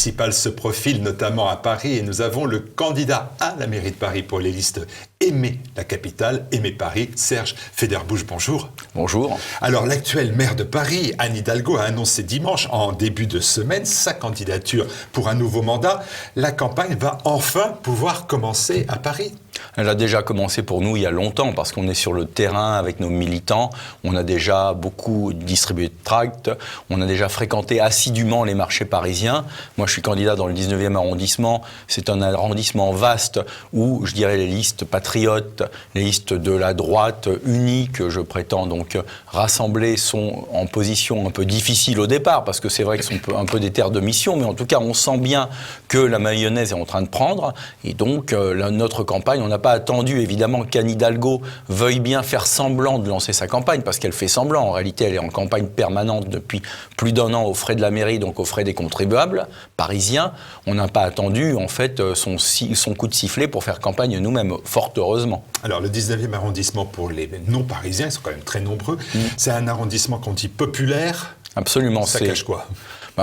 municipales se profilent, notamment à Paris, et nous avons le candidat à la mairie de Paris pour les listes Aimer la capitale, Aimer Paris, Serge Federbouch, bonjour. Bonjour. Alors, l'actuelle maire de Paris, Anne Hidalgo, a annoncé dimanche, en début de semaine, sa candidature pour un nouveau mandat. La campagne va enfin pouvoir commencer à Paris. Elle a déjà commencé pour nous il y a longtemps, parce qu'on est sur le terrain avec nos militants. On a déjà beaucoup distribué de tracts. On a déjà fréquenté assidûment les marchés parisiens. Moi, je suis candidat dans le 19e arrondissement. C'est un arrondissement vaste où, je dirais, les listes patriotes, les listes de la droite unie que je prétends donc rassembler sont en position un peu difficile au départ, parce que c'est vrai que sont un peu des terres de mission, mais en tout cas, on sent bien que la mayonnaise est en train de prendre. Et donc, notre campagne, on n'a pas attendu, évidemment, qu'Anne Hidalgo veuille bien faire semblant de lancer sa campagne, parce qu'elle fait semblant. En réalité, elle est en campagne permanente depuis plus d'1 an aux frais de la mairie, donc aux frais des contribuables parisiens. On n'a pas attendu, en fait, son coup de sifflet pour faire campagne nous-mêmes, fort heureusement. Alors, le 19e arrondissement, pour les non-parisiens, ils sont quand même très nombreux, c'est un arrondissement qu'on dit populaire. Absolument. Ça cache quoi ?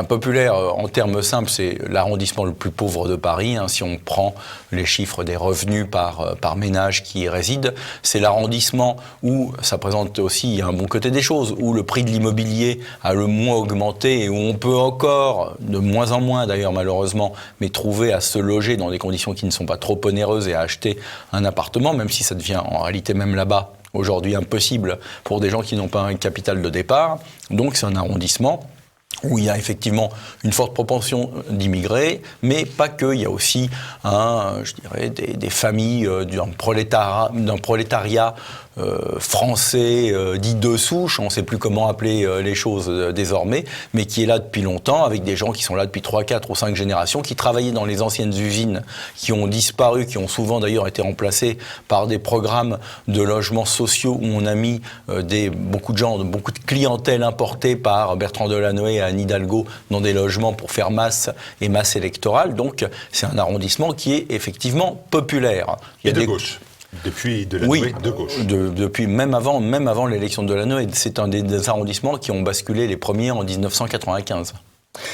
Populaire, en termes simples, c'est l'arrondissement le plus pauvre de Paris. Si on prend les chiffres des revenus par ménage qui y réside, c'est l'arrondissement où, ça présente aussi un bon côté des choses, où le prix de l'immobilier a le moins augmenté et où on peut encore, de moins en moins d'ailleurs malheureusement, mais trouver à se loger dans des conditions qui ne sont pas trop onéreuses et à acheter un appartement, même si ça devient en réalité même là-bas aujourd'hui impossible pour des gens qui n'ont pas un capital de départ. Donc c'est un arrondissement où il y a effectivement une forte propension d'immigrés, mais pas que. Il y a aussi, des familles d'un prolétariat français dit de souche, on ne sait plus comment appeler les choses désormais, mais qui est là depuis longtemps, avec des gens qui sont là depuis 3, 4 ou 5 générations, qui travaillaient dans les anciennes usines, qui ont disparu, qui ont souvent d'ailleurs été remplacés par des programmes de logements sociaux où on a mis beaucoup de clientèle importée par Bertrand Delanoë et Anne Hidalgo dans des logements pour faire masse électorale. Donc c'est un arrondissement qui est effectivement populaire. Il y a de gauche. Depuis Delanoë, de gauche. Depuis même avant l'élection de Delanoë, c'est un des arrondissements qui ont basculé les premiers en 1995.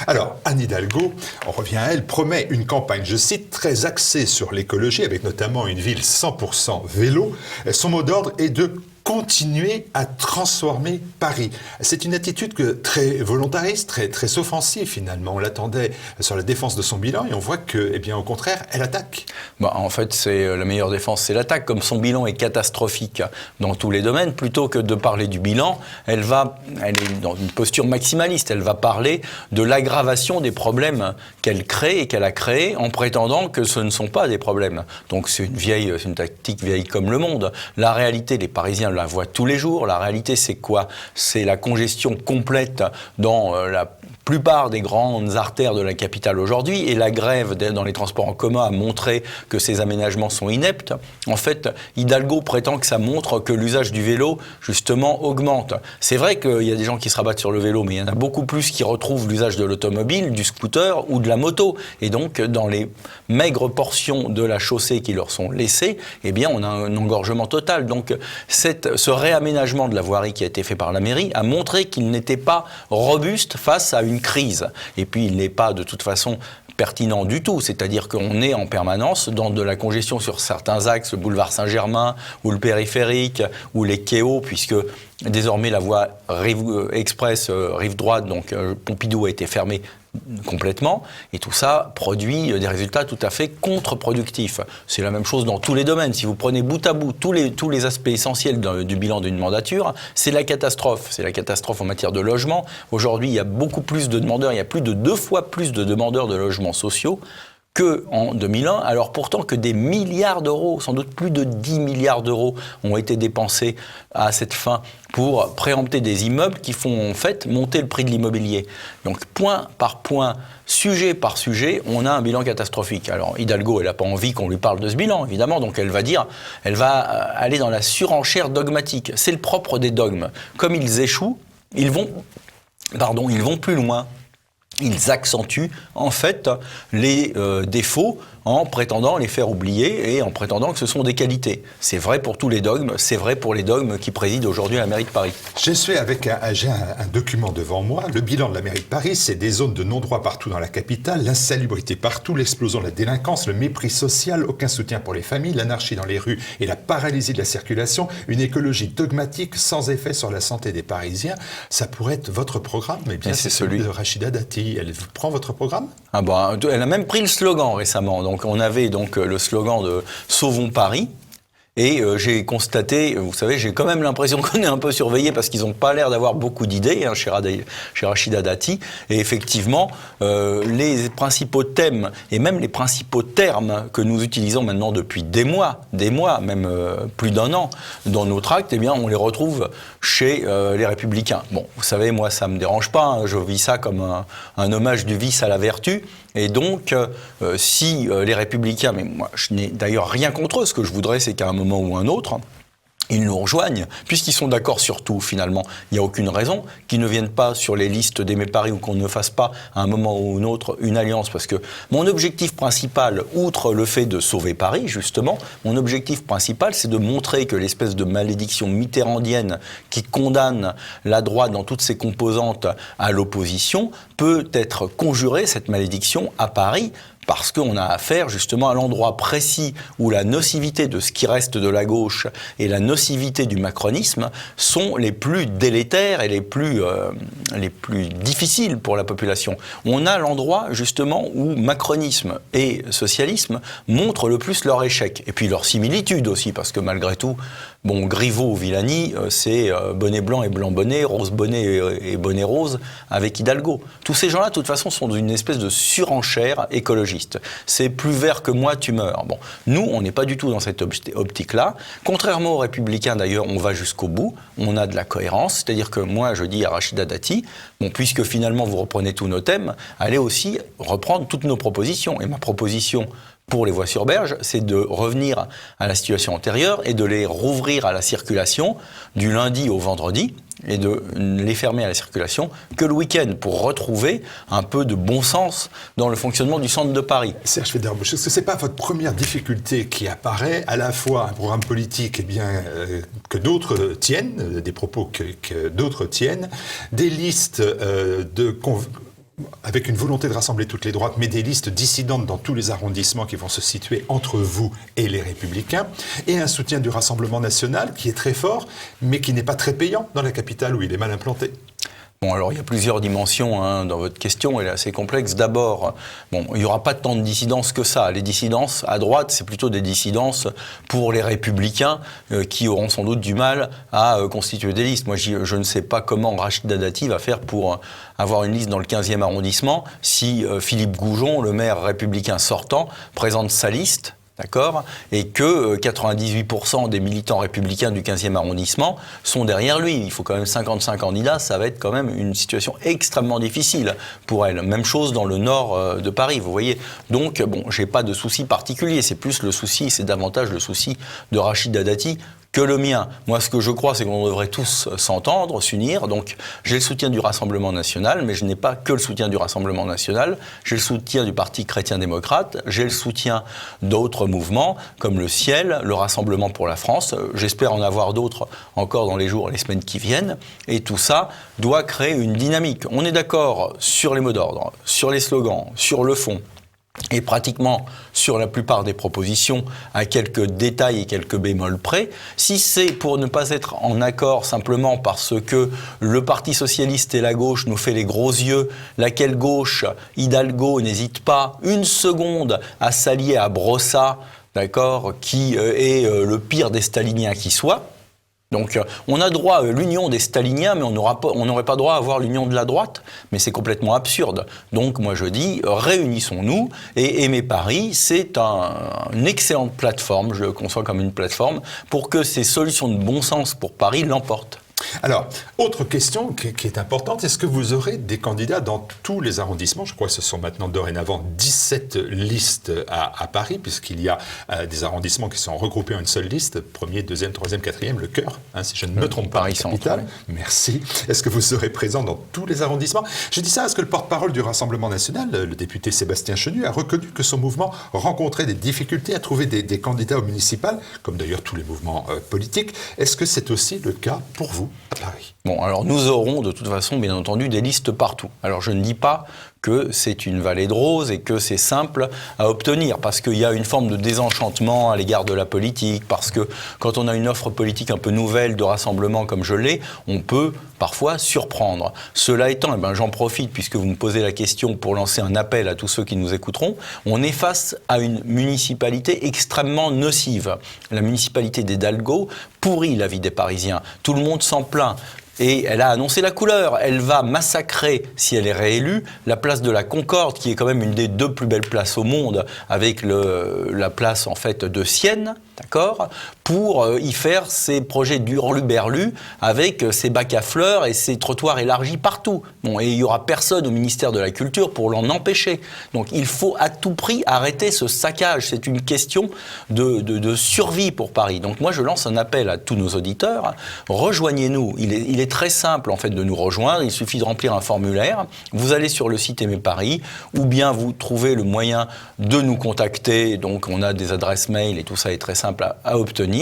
Alors, Anne Hidalgo, on revient à elle, promet une campagne, je cite, très axée sur l'écologie, avec notamment une ville 100% vélo. Son mot d'ordre est de continuer à transformer Paris. C'est une attitude très volontariste, très offensive finalement. On l'attendait sur la défense de son bilan et on voit que, au contraire, elle attaque. En fait, c'est la meilleure défense, c'est l'attaque. Comme son bilan est catastrophique dans tous les domaines, plutôt que de parler du bilan, elle est dans une posture maximaliste. Elle va parler de l'aggravation des problèmes qu'elle crée et qu'elle a créés en prétendant que ce ne sont pas des problèmes. Donc c'est une tactique vieille comme le monde. La réalité, les Parisiens la voit tous les jours. La réalité, c'est quoi ? C'est la congestion complète dans la plupart des grandes artères de la capitale aujourd'hui, et la grève dans les transports en commun a montré que ces aménagements sont ineptes. En fait, Hidalgo prétend que ça montre que l'usage du vélo, justement, augmente. C'est vrai qu'il y a des gens qui se rabattent sur le vélo, mais il y en a beaucoup plus qui retrouvent l'usage de l'automobile, du scooter ou de la moto. Et donc, dans les maigres portions de la chaussée qui leur sont laissées, on a un engorgement total. Donc, ce réaménagement de la voirie qui a été fait par la mairie a montré qu'il n'était pas robuste face à une crise. Et puis, il n'est pas de toute façon pertinent du tout, c'est-à-dire qu'on est en permanence dans de la congestion sur certains axes, le boulevard Saint-Germain ou le périphérique ou les quais hauts, puisque désormais la voie express rive droite, donc Pompidou, a été fermée complètement, et tout ça produit des résultats tout à fait contre-productifs. C'est la même chose dans tous les domaines. Si vous prenez bout à bout tous les aspects essentiels du bilan d'une mandature, c'est la catastrophe. C'est la catastrophe en matière de logement. Aujourd'hui, il y a beaucoup plus de demandeurs, il y a plus de 2 fois plus de demandeurs de logements sociaux qu'en 2001, alors pourtant que des milliards d'euros, sans doute plus de 10 milliards d'euros, ont été dépensés à cette fin pour préempter des immeubles qui font en fait monter le prix de l'immobilier. Donc point par point, sujet par sujet, on a un bilan catastrophique. Alors Hidalgo, elle n'a pas envie qu'on lui parle de ce bilan, évidemment, donc elle va aller dans la surenchère dogmatique. C'est le propre des dogmes. Comme ils échouent, ils vont plus loin. Ils accentuent en fait les défauts en prétendant les faire oublier et en prétendant que ce sont des qualités. C'est vrai pour tous les dogmes, c'est vrai pour les dogmes qui président aujourd'hui à la mairie de Paris. J'ai un document devant moi. Le bilan de la mairie de Paris, c'est des zones de non-droit partout dans la capitale, l'insalubrité partout, l'explosion de la délinquance, le mépris social, aucun soutien pour les familles, l'anarchie dans les rues et la paralysie de la circulation, une écologie dogmatique sans effet sur la santé des Parisiens. Ça pourrait être votre programme, mais bien c'est celui de Rachida Dati. Elle prend votre programme ? Ah bah, elle a même pris le slogan récemment. Donc on avait donc le slogan de Sauvons Paris. Et j'ai constaté, vous savez, j'ai quand même l'impression qu'on est un peu surveillé parce qu'ils n'ont pas l'air d'avoir beaucoup d'idées chez Rachida Dati. Et effectivement, les principaux thèmes et même les principaux termes que nous utilisons maintenant depuis des mois, même plus d'un an, dans nos tracts, eh bien, on les retrouve chez les Républicains. Bon, vous savez, moi, ça me dérange pas. Hein, je vis ça comme un hommage du vice à la vertu. Et donc, si les Républicains, mais moi je n'ai d'ailleurs rien contre eux, ce que je voudrais c'est qu'à un moment ou un autre, ils nous rejoignent, puisqu'ils sont d'accord sur tout finalement. Il n'y a aucune raison qu'ils ne viennent pas sur les listes d'Aimer Paris ou qu'on ne fasse pas à un moment ou un autre une alliance. Parce que mon objectif principal, outre le fait de sauver Paris justement, mon objectif principal c'est de montrer que l'espèce de malédiction mitterrandienne qui condamne la droite dans toutes ses composantes à l'opposition peut être conjurée, cette malédiction, à Paris. Parce qu'on a affaire justement à l'endroit précis où la nocivité de ce qui reste de la gauche et la nocivité du macronisme sont les plus délétères et les plus difficiles pour la population. On a l'endroit justement où macronisme et socialisme montrent le plus leur échec. Et puis leur similitude aussi, parce que malgré tout, bon, Griveaux ou Villani, c'est bonnet blanc et blanc bonnet, rose bonnet et bonnet rose avec Hidalgo. Tous ces gens-là, de toute façon, sont d'une espèce de surenchère écologiste. C'est plus vert que moi, tu meurs. Bon, nous, on n'est pas du tout dans cette optique-là. Contrairement aux Républicains, d'ailleurs, on va jusqu'au bout. On a de la cohérence. C'est-à-dire que moi, je dis à Rachida Dati, bon, puisque finalement vous reprenez tous nos thèmes, allez aussi reprendre toutes nos propositions. Et ma proposition pour les voies sur berge, c'est de revenir à la situation antérieure et de les rouvrir à la circulation du lundi au vendredi et de les fermer à la circulation que le week-end pour retrouver un peu de bon sens dans le fonctionnement du centre de Paris. Serge Federbusch, est-ce que ce n'est pas votre première difficulté qui apparaît, à la fois un programme politique que d'autres tiennent, des propos que d'autres tiennent, des listes avec une volonté de rassembler toutes les droites, mais des listes dissidentes dans tous les arrondissements qui vont se situer entre vous et les Républicains, et un soutien du Rassemblement national qui est très fort, mais qui n'est pas très payant dans la capitale où il est mal implanté. Bon, alors il y a plusieurs dimensions dans votre question, elle est assez complexe. D'abord, bon, il n'y aura pas tant de dissidences que ça. Les dissidences à droite, c'est plutôt des dissidences pour les Républicains qui auront sans doute du mal à constituer des listes. Moi, je ne sais pas comment Rachida Dati va faire pour avoir une liste dans le 15e arrondissement si Philippe Goujon, le maire républicain sortant, présente sa liste. D'accord ? Et que 98% des militants républicains du 15e arrondissement sont derrière lui. Il faut quand même 55 candidats, ça va être quand même une situation extrêmement difficile pour elle. Même chose dans le nord de Paris, vous voyez. Donc, bon, j'ai pas de souci particulier, c'est plus le souci, c'est davantage le souci de Rachida Dati que le mien. Moi, ce que je crois, c'est qu'on devrait tous s'entendre, s'unir. Donc, j'ai le soutien du Rassemblement national, mais je n'ai pas que le soutien du Rassemblement national. J'ai le soutien du Parti chrétien-démocrate. J'ai le soutien d'autres mouvements, comme le Ciel, le Rassemblement pour la France. J'espère en avoir d'autres encore dans les jours et les semaines qui viennent. Et tout ça doit créer une dynamique. On est d'accord sur les mots d'ordre, sur les slogans, sur le fond. Et pratiquement sur la plupart des propositions, à quelques détails et quelques bémols près. Si c'est pour ne pas être en accord simplement parce que le Parti socialiste et la gauche nous fait les gros yeux, laquelle gauche, Hidalgo, n'hésite pas une seconde à s'allier à Brossa, d'accord, qui est le pire des staliniens qui soit. Donc on a droit à l'union des staliniens, mais on n'aurait pas droit à avoir l'union de la droite, mais c'est complètement absurde. Donc moi je dis, réunissons-nous, et Aimer Paris, c'est une excellente plateforme, je le conçois comme une plateforme, pour que ces solutions de bon sens pour Paris l'emportent. Alors, autre question qui est importante, est-ce que vous aurez des candidats dans tous les arrondissements? Je crois que ce sont maintenant dorénavant 17 listes à Paris, puisqu'il y a des arrondissements qui sont regroupés en une seule liste, premier, deuxième, troisième, quatrième, le cœur, hein, si je ne me trompe pas, Paris capitale. Centre, oui. Merci. Est-ce que vous serez présent dans tous les arrondissements? Je dis ça parce que le porte-parole du Rassemblement national, le député Sébastien Chenu, a reconnu que son mouvement rencontrait des difficultés à trouver des candidats au municipal, comme d'ailleurs tous les mouvements politiques. Est-ce que c'est aussi le cas pour vous à Paris? Bon, alors nous aurons de toute façon, bien entendu, des listes partout. Alors je ne dis pas que c'est une vallée de roses et que c'est simple à obtenir, parce qu'il y a une forme de désenchantement à l'égard de la politique, parce que quand on a une offre politique un peu nouvelle de rassemblement comme je l'ai, on peut parfois surprendre. Cela étant, j'en profite, puisque vous me posez la question, pour lancer un appel à tous ceux qui nous écouteront. On est face à une municipalité extrêmement nocive. La municipalité d'Hidalgo pourrit la vie des Parisiens. Tout le monde s'en plaint. Et elle a annoncé la couleur. Elle va massacrer, si elle est réélue, la place de la Concorde, qui est quand même une des 2 plus belles places au monde, avec la place en fait de Sienne, d'accord, pour y faire ses projets d'hurluberlu avec ses bacs à fleurs et ses trottoirs élargis partout. Bon, et il n'y aura personne au ministère de la Culture pour l'en empêcher. Donc il faut à tout prix arrêter ce saccage. C'est une question de survie pour Paris. Donc moi je lance un appel à tous nos auditeurs. Rejoignez-nous. Il est très simple en fait de nous rejoindre. Il suffit de remplir un formulaire. Vous allez sur le site Aimer Paris, ou bien vous trouvez le moyen de nous contacter. Donc on a des adresses mail et tout ça est très simple à obtenir.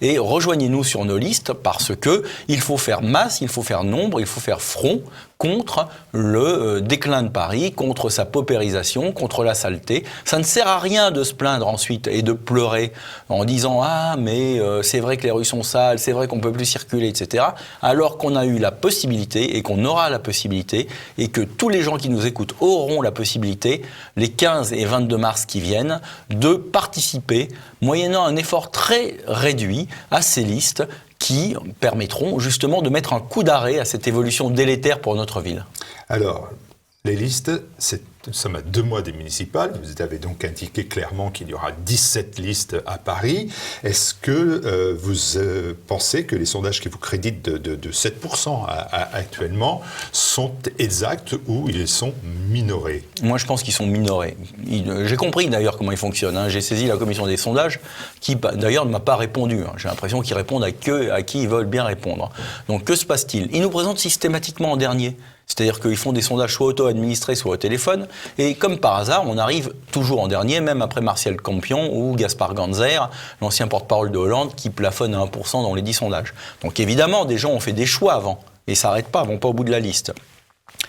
Et rejoignez-nous sur nos listes, parce que il faut faire masse, il faut faire nombre, il faut faire front contre le déclin de Paris, contre sa paupérisation, contre la saleté. Ça ne sert à rien de se plaindre ensuite et de pleurer en disant « Ah, mais c'est vrai que les rues sont sales, c'est vrai qu'on ne peut plus circuler, etc. » alors qu'on a eu la possibilité et qu'on aura la possibilité et que tous les gens qui nous écoutent auront la possibilité, les 15 et 22 mars qui viennent, de participer, moyennant un effort très réduit, à ces listes qui permettront justement de mettre un coup d'arrêt à cette évolution délétère pour notre ville. Alors, les listes, nous sommes à 2 mois des municipales. Vous avez donc indiqué clairement qu'il y aura 17 listes à Paris. Est-ce que vous pensez que les sondages qui vous créditent de 7% actuellement sont exacts ou ils sont minorés? Moi, je pense qu'ils sont minorés. J'ai compris d'ailleurs comment ils fonctionnent. J'ai saisi la commission des sondages qui, d'ailleurs, ne m'a pas répondu. J'ai l'impression qu'ils répondent à qui ils veulent bien répondre. Donc, que se passe-t-il? Ils nous présentent systématiquement en dernier. C'est-à-dire qu'ils font des sondages soit auto-administrés, soit au téléphone. Et comme par hasard, on arrive toujours en dernier, même après Martial Campion ou Gaspard Ganzer, l'ancien porte-parole de Hollande, qui plafonne à 1% dans les 10 sondages. Donc évidemment, des gens ont fait des choix avant et ne s'arrêtent pas, ne vont pas au bout de la liste.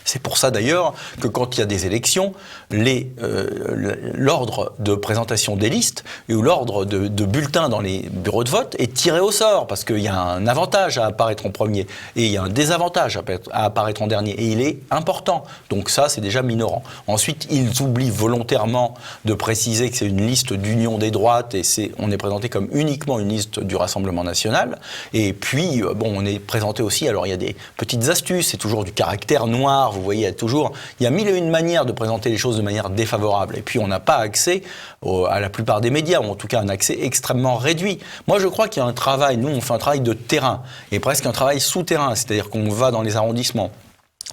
C'est pour ça d'ailleurs que quand il y a des élections, l'ordre de présentation des listes ou l'ordre de bulletins dans les bureaux de vote est tiré au sort, parce qu'il y a un avantage à apparaître en premier et il y a un désavantage à apparaître en dernier, et il est important. Donc ça, c'est déjà minorant. Ensuite, ils oublient volontairement de préciser que c'est une liste d'union des droites et on est présenté comme uniquement une liste du Rassemblement national. Et puis, on est présenté aussi, alors il y a des petites astuces, c'est toujours du caractère noir. Vous voyez, il y a 1001 manières de présenter les choses de manière défavorable. Et puis, on n'a pas accès à la plupart des médias, ou en tout cas un accès extrêmement réduit. Moi, je crois qu'il y a un travail, nous, on fait un travail de terrain, et presque un travail souterrain, c'est-à-dire qu'on va dans les arrondissements.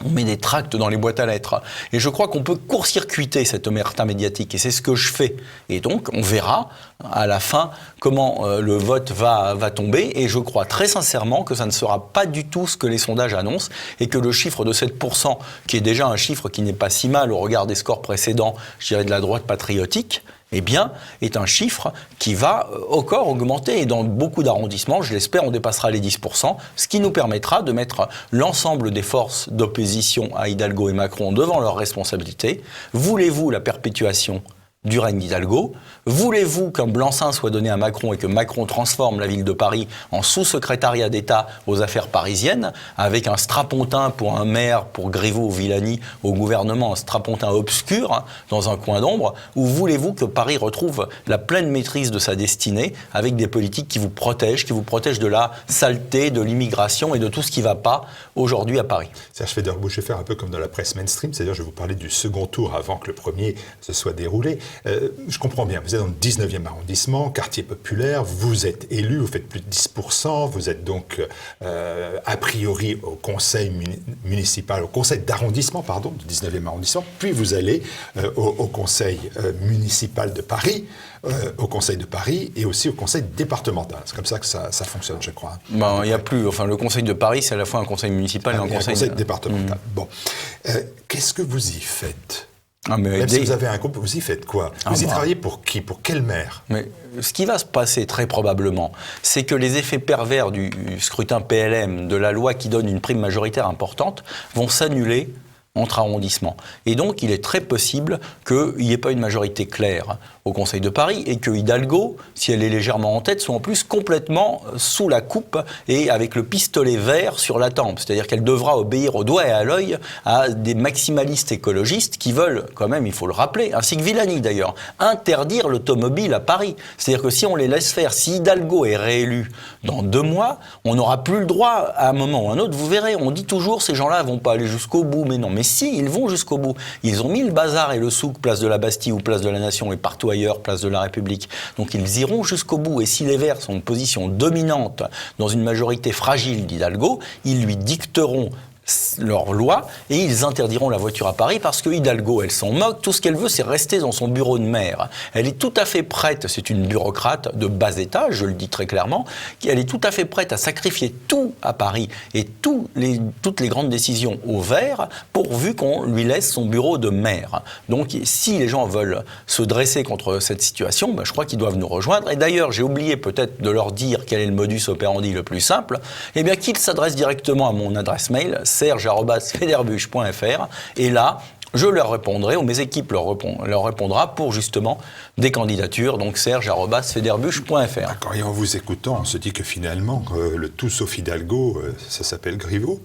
On met des tracts dans les boîtes à lettres. Et je crois qu'on peut court-circuiter cette omerta médiatique. Et c'est ce que je fais. Et donc, on verra à la fin comment le vote va tomber. Et je crois très sincèrement que ça ne sera pas du tout ce que les sondages annoncent. Et que le chiffre de 7%, qui est déjà un chiffre qui n'est pas si mal au regard des scores précédents, je dirais de la droite patriotique, eh bien, est un chiffre qui va encore augmenter. Et dans beaucoup d'arrondissements, je l'espère, on dépassera les 10%, ce qui nous permettra de mettre l'ensemble des forces d'opposition à Hidalgo et Macron devant leurs responsabilités. Voulez-vous la perpétuation du règne d'Hidalgo? Voulez-vous qu'un blanc-seing soit donné à Macron et que Macron transforme la ville de Paris en sous-secrétariat d'État aux affaires parisiennes, avec un strapontin pour un maire, pour Griveaux ou Villani au gouvernement, un strapontin obscur dans un coin d'ombre? Ou voulez-vous que Paris retrouve la pleine maîtrise de sa destinée avec des politiques qui vous protègent de la saleté, de l'immigration et de tout ce qui ne va pas aujourd'hui à Paris? Serge Federbusch, je vais faire un peu comme dans la presse mainstream, c'est-à-dire je vais vous parler du second tour avant que le premier se soit déroulé. je comprends bien, vous êtes dans le 19e arrondissement, quartier populaire, vous êtes élu, vous faites plus de 10%, vous êtes donc a priori au conseil municipal, au conseil d'arrondissement, pardon, du 19e arrondissement, puis vous allez au conseil municipal de Paris, au conseil de Paris et aussi au conseil départemental. C'est comme ça que ça fonctionne, je crois. Ben, il n'y a plus, enfin le conseil de Paris, c'est à la fois un conseil municipal et un conseil départemental. Bon, qu'est-ce que vous y faites? Mais même si vous avez un groupe, vous y faites quoi? Vous y travaillez pour qui? Pour quel maire? Mais ce qui va se passer très probablement, c'est que les effets pervers du scrutin PLM, de la loi qui donne une prime majoritaire importante, vont s'annuler entre arrondissements. Et donc, il est très possible qu'il n'y ait pas une majorité claire au Conseil de Paris et que Hidalgo, si elle est légèrement en tête, soit en plus complètement sous la coupe et avec le pistolet vert sur la tempe. C'est-à-dire qu'elle devra obéir au doigt et à l'œil à des maximalistes écologistes qui veulent, quand même, il faut le rappeler, ainsi que Villani d'ailleurs, interdire l'automobile à Paris. C'est-à-dire que si on les laisse faire, si Hidalgo est réélu dans 2 mois, on n'aura plus le droit, à un moment ou à un autre, vous verrez, on dit toujours ces gens-là ne vont pas aller jusqu'au bout, mais non. Mais si, ils vont jusqu'au bout. Ils ont mis le bazar et le souk, place de la Bastille ou place de la Nation et partout ailleurs, place de la République. Donc ils iront jusqu'au bout. Et si les Verts sont en position dominante dans une majorité fragile d'Hidalgo, ils lui dicteront leur loi et ils interdiront la voiture à Paris parce que Hidalgo, elle s'en moque. Tout ce qu'elle veut, c'est rester dans son bureau de maire. Elle est tout à fait prête, c'est une bureaucrate de bas étage, je le dis très clairement, elle est tout à fait prête à sacrifier tout à Paris et toutes les grandes décisions aux Verts pourvu qu'on lui laisse son bureau de maire. Donc si les gens veulent se dresser contre cette situation, ben, je crois qu'ils doivent nous rejoindre. Et d'ailleurs, j'ai oublié peut-être de leur dire quel est le modus operandi le plus simple, eh bien qu'ils s'adressent directement à mon adresse mail, serge@federbush.fr, et là, je leur répondrai, ou mes équipes leur répondra pour justement des candidatures, donc serge@federbush.fr. D'accord, et en vous écoutant, on se dit que finalement, le tout sauf Hidalgo, ça s'appelle Griveaux.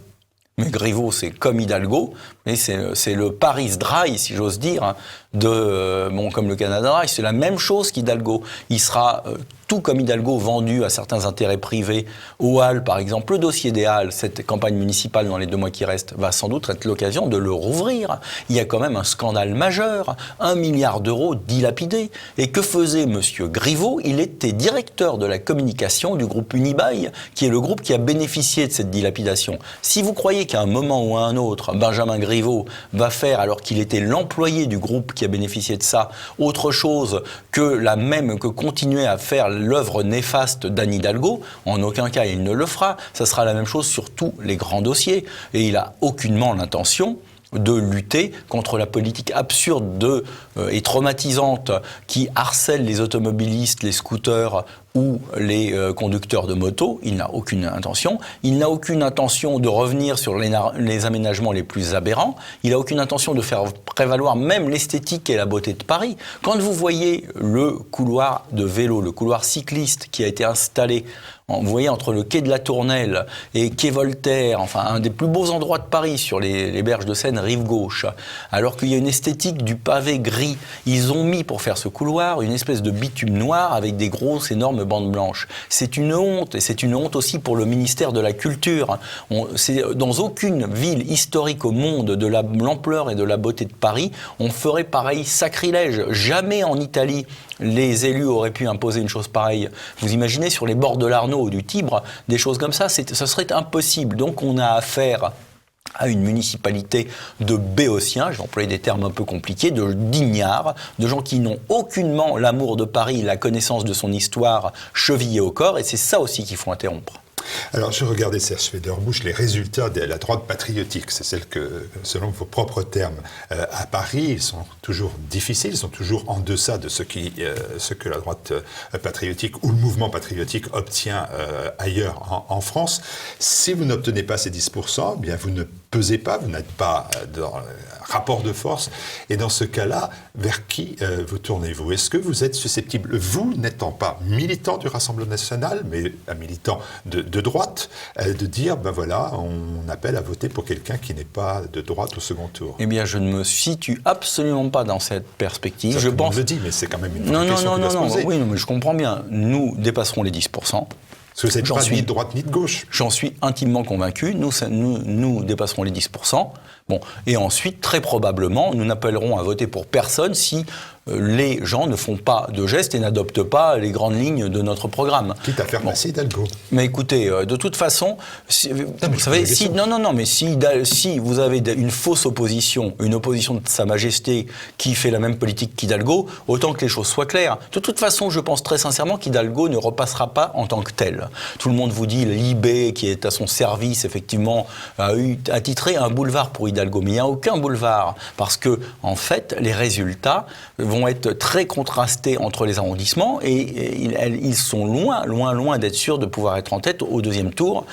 Mais Griveaux, c'est comme Hidalgo, mais c'est le Paris Dry, si j'ose dire, comme le Canada Dry, c'est la même chose qu'Hidalgo. Il sera tout comme Hidalgo vendu à certains intérêts privés, aux Halles par exemple. Le dossier des Halles, cette campagne municipale dans les 2 mois qui restent, va sans doute être l'occasion de le rouvrir. Il y a quand même un scandale majeur, 1 milliard d'euros dilapidés. Et que faisait M. Griveaux? Il était directeur de la communication du groupe Unibail, qui est le groupe qui a bénéficié de cette dilapidation. Si vous croyez qu'à un moment ou à un autre, Benjamin Griveaux va faire, alors qu'il était l'employé du groupe qui a bénéficié de ça, autre chose que continuer à faire l'œuvre néfaste d'Anne Hidalgo, en aucun cas il ne le fera. Ça sera la même chose sur tous les grands dossiers. Et il n'a aucunement l'intention de lutter contre la politique absurde et traumatisante qui harcèle les automobilistes, les scooters ou les conducteurs de moto. Il n'a aucune intention. Il n'a aucune intention de revenir sur les aménagements les plus aberrants. Il n'a aucune intention de faire prévaloir même l'esthétique et la beauté de Paris. Quand vous voyez le couloir de vélo, le couloir cycliste qui a été installé, vous voyez, entre le quai de la Tournelle et quai Voltaire, enfin un des plus beaux endroits de Paris sur les berges de Seine, rive gauche, alors qu'il y a une esthétique du pavé gris. Ils ont mis pour faire ce couloir une espèce de bitume noir avec des grosses, énormes bandes blanches. C'est une honte, et c'est une honte aussi pour le ministère de la Culture. Dans aucune ville historique au monde de l'ampleur et de la beauté de Paris, on ferait pareil sacrilège. Jamais en Italie, les élus auraient pu imposer une chose pareille. Vous imaginez sur les bords de l'Arno ou du Tibre, des choses comme ça, ça serait impossible. Donc on a affaire à une municipalité de béotiens, je vais employer des termes un peu compliqués, d'ignards, de gens qui n'ont aucunement l'amour de Paris, la connaissance de son histoire chevillée au corps, et c'est ça aussi qu'il faut interrompre. Alors, je regardais, Serge Federbush, les résultats de la droite patriotique. C'est celle que, selon vos propres termes, à Paris, ils sont toujours difficiles, ils sont toujours en deçà de ce que la droite patriotique ou le mouvement patriotique obtient ailleurs en France. Si vous n'obtenez pas ces 10%, eh bien vous ne pesez pas, vous n'êtes pas dans rapport de force. Et dans ce cas-là, vers qui vous tournez-vous? Est-ce que vous êtes susceptible, vous n'étant pas militant du Rassemblement national, mais un militant de droite, de dire, ben voilà, on appelle à voter pour quelqu'un qui n'est pas de droite au second tour? Eh bien, je ne me situe absolument pas dans cette perspective. Ça, je pense. Je le dis, mais c'est quand même une question qui doit se poser. Oui, mais je comprends bien. Nous dépasserons les 10%. Parce que vous n'êtes pas ni de droite ni de gauche. J'en suis intimement convaincu. Nous dépasserons les 10%. Bon, et ensuite, très probablement, nous n'appellerons à voter pour personne si les gens ne font pas de gestes et n'adoptent pas les grandes lignes de notre programme. Quitte à faire passer Hidalgo. Mais écoutez, de toute façon, vous savez, si vous avez une fausse opposition, une opposition de Sa Majesté qui fait la même politique qu'Hidalgo, autant que les choses soient claires. De toute façon, je pense très sincèrement qu'Hidalgo ne repassera pas en tant que tel. Tout le monde vous dit, l'IB, qui est à son service, effectivement, a titré un boulevard pour Hidalgo. Mais il n'y a aucun boulevard, parce que, en fait, les résultats vont être très contrastés entre les arrondissements et ils sont loin d'être sûrs de pouvoir être en tête au deuxième tour.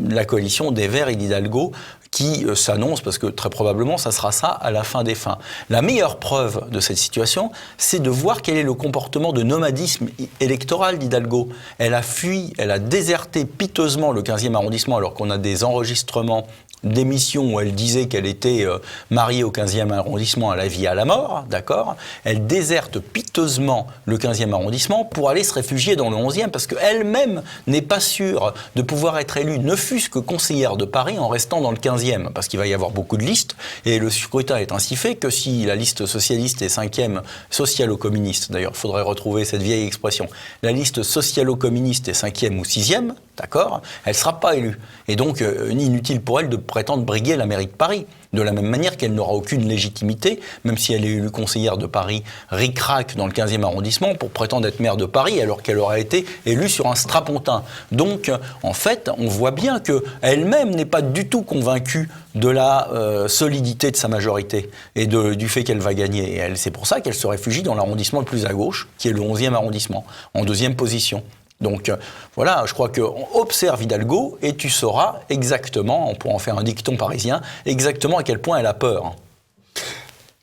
La coalition des Verts et d'Hidalgo qui s'annonce, parce que très probablement ça sera ça à la fin des fins. La meilleure preuve de cette situation, c'est de voir quel est le comportement de nomadisme électoral d'Hidalgo. Elle a fui, elle a déserté piteusement le 15e arrondissement alors qu'on a des enregistrements d'émissions où elle disait qu'elle était mariée au 15e arrondissement à la vie et à la mort, d'accord ? Elle déserte piteusement le 15e arrondissement pour aller se réfugier dans le 11e parce qu'elle-même n'est pas sûre de pouvoir être élue, ne fût-ce que conseillère de Paris en restant dans le 15e, parce qu'il va y avoir beaucoup de listes et le scrutin est ainsi fait que si la liste socialiste est 5e socialo-communiste, d'ailleurs il faudrait retrouver cette vieille expression, la liste socialo-communiste est 5e ou 6e, d'accord, elle ne sera pas élue. Et donc, inutile pour elle de prétendre briguer la mairie de Paris. De la même manière qu'elle n'aura aucune légitimité, même si elle est élue conseillère de Paris, ric-rac dans le 15e arrondissement, pour prétendre être maire de Paris, alors qu'elle aura été élue sur un strapontin. Donc, en fait, on voit bien qu'elle-même n'est pas du tout convaincue de la solidité de sa majorité et du fait qu'elle va gagner. Et c'est pour ça qu'elle se réfugie dans l'arrondissement le plus à gauche, qui est le 11e arrondissement, en deuxième position. Donc voilà, je crois qu'on observe Hidalgo et tu sauras exactement, on pourra en faire un dicton parisien, exactement à quel point elle a peur.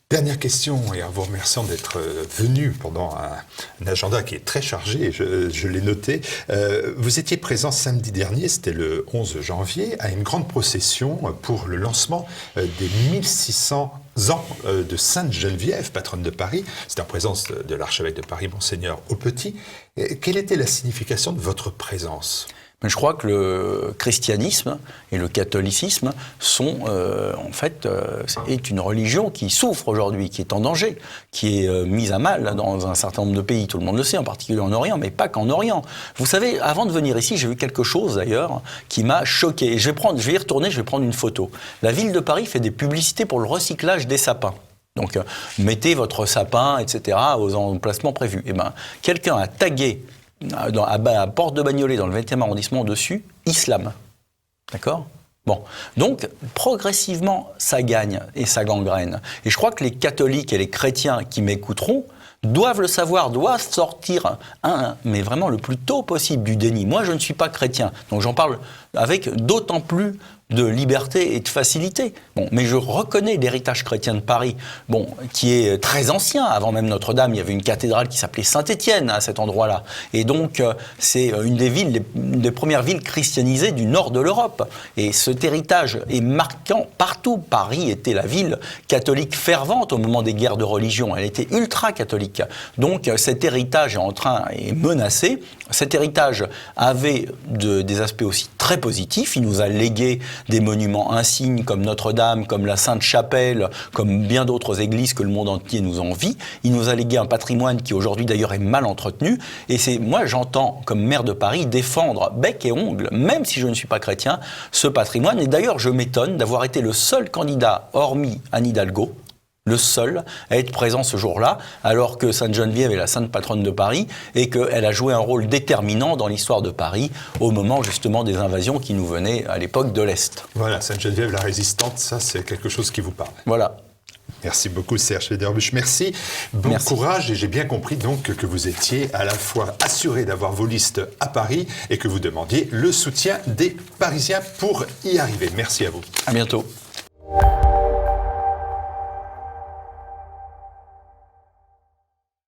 Dernière question, et en vous remerciant d'être venu pendant un agenda qui est très chargé, je l'ai noté. Vous étiez présent samedi dernier, c'était le 11 janvier, à une grande procession pour le lancement des 1600 ans de Sainte-Geneviève, patronne de Paris. C'était en présence de l'archevêque de Paris, Monseigneur Aupetit. Quelle était la signification de votre présence ? Mais je crois que le christianisme et le catholicisme sont, est une religion qui souffre aujourd'hui, qui est en danger, qui est mise à mal dans un certain nombre de pays. Tout le monde le sait, en particulier en Orient, mais pas qu'en Orient. Vous savez, avant de venir ici, j'ai vu quelque chose d'ailleurs qui m'a choqué. Et je vais y retourner, je vais prendre une photo. La ville de Paris fait des publicités pour le recyclage des sapins. Donc, mettez votre sapin, etc., aux emplacements prévus. Eh bien, quelqu'un a tagué à Porte de Bagnolet, dans le 20e arrondissement, dessus, islam. D'accord ? Bon, donc progressivement, ça gagne et ça gangrène. Et je crois que les catholiques et les chrétiens qui m'écouteront doivent le savoir, doivent sortir, mais vraiment le plus tôt possible du déni. Moi, je ne suis pas chrétien, donc j'en parle avec d'autant plus de liberté et de facilité. Bon, mais je reconnais l'héritage chrétien de Paris, bon, qui est très ancien. Avant même Notre-Dame, il y avait une cathédrale qui s'appelait Saint-Étienne à cet endroit-là. Et donc, c'est une des premières villes christianisées du nord de l'Europe. Et cet héritage est marquant partout. Paris était la ville catholique fervente au moment des guerres de religion. Elle était ultra-catholique. Donc, cet héritage est menacé. Cet héritage avait des aspects aussi très positifs. Il nous a légué des monuments insignes comme Notre-Dame, comme la Sainte-Chapelle, comme bien d'autres églises que le monde entier nous envie. Il nous a légué un patrimoine qui aujourd'hui d'ailleurs est mal entretenu. Et moi j'entends, comme maire de Paris, défendre bec et ongle, même si je ne suis pas chrétien, ce patrimoine. Et d'ailleurs je m'étonne d'avoir été le seul candidat, hormis Anne Hidalgo, le seul à être présent ce jour-là, alors que Sainte-Geneviève est la sainte patronne de Paris et qu'elle a joué un rôle déterminant dans l'histoire de Paris au moment justement des invasions qui nous venaient à l'époque de l'Est. Voilà, Sainte-Geneviève la résistante, ça c'est quelque chose qui vous parle. Voilà. Merci beaucoup Serge Lederbusch, merci. Merci. Courage, et j'ai bien compris donc que vous étiez à la fois assuré d'avoir vos listes à Paris et que vous demandiez le soutien des Parisiens pour y arriver. Merci à vous. À bientôt.